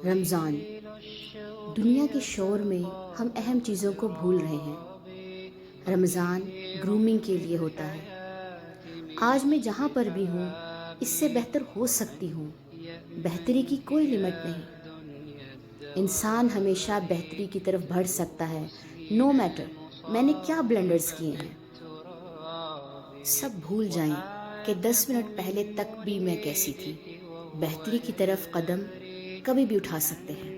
رمضان دنیا کے شور میں ہم اہم چیزوں کو بھول رہے ہیں۔ رمضان گرومنگ کے لیے ہوتا ہے۔ آج میں جہاں پر بھی ہوں اس سے بہتر ہو سکتی ہوں۔ بہتری کی کوئی لمٹ نہیں۔ انسان ہمیشہ بہتری کی طرف بڑھ سکتا ہے، نو میٹر میں نے کیا بلنڈرز کیے ہیں۔ سب بھول جائیں کہ 10 منٹ پہلے تک بھی میں کیسی تھی۔ بہتری کی طرف قدم کبھی بھی اٹھا سکتے ہیں۔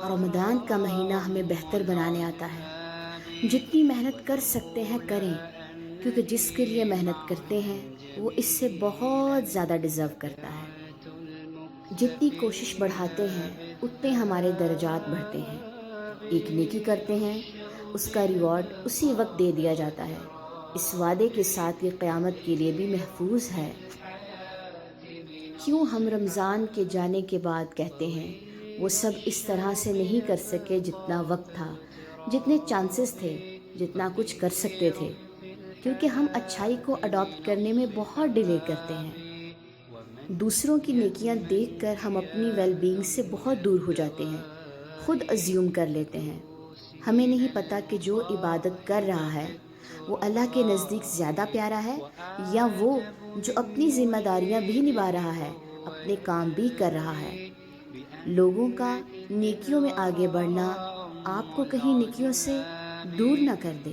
رمضان کا مہینہ ہمیں بہتر بنانے آتا ہے۔ جتنی محنت کر سکتے ہیں کریں، کیونکہ جس کے لیے محنت کرتے ہیں وہ اس سے بہت زیادہ ڈیزرو کرتا ہے۔ جتنی کوشش بڑھاتے ہیں اتنے ہمارے درجات بڑھتے ہیں۔ ایک نیکی کرتے ہیں اس کا ریوارڈ اسی وقت دے دیا جاتا ہے، اس وعدے کے ساتھ کہ قیامت کے لیے بھی محفوظ ہے۔ کیوں ہم رمضان کے جانے کے بعد کہتے ہیں وہ سب اس طرح سے نہیں کر سکے جتنا وقت تھا، جتنے چانسز تھے، جتنا کچھ کر سکتے تھے؟ کیونکہ ہم اچھائی کو اڈاپٹ کرنے میں بہت ڈیلے کرتے ہیں۔ دوسروں کی نیکیاں دیکھ کر ہم اپنی ویل بینگ سے بہت دور ہو جاتے ہیں، خود ازیوم کر لیتے ہیں۔ ہمیں نہیں پتہ کہ جو عبادت کر رہا ہے وہ اللہ کے نزدیک زیادہ پیارا ہے، یا وہ جو اپنی ذمہ داریاں بھی نبھا رہا ہے، اپنے کام بھی کر رہا ہے۔ لوگوں کا نیکیوں میں آگے بڑھنا آپ کو کہیں نیکیوں سے دور نہ کر دے۔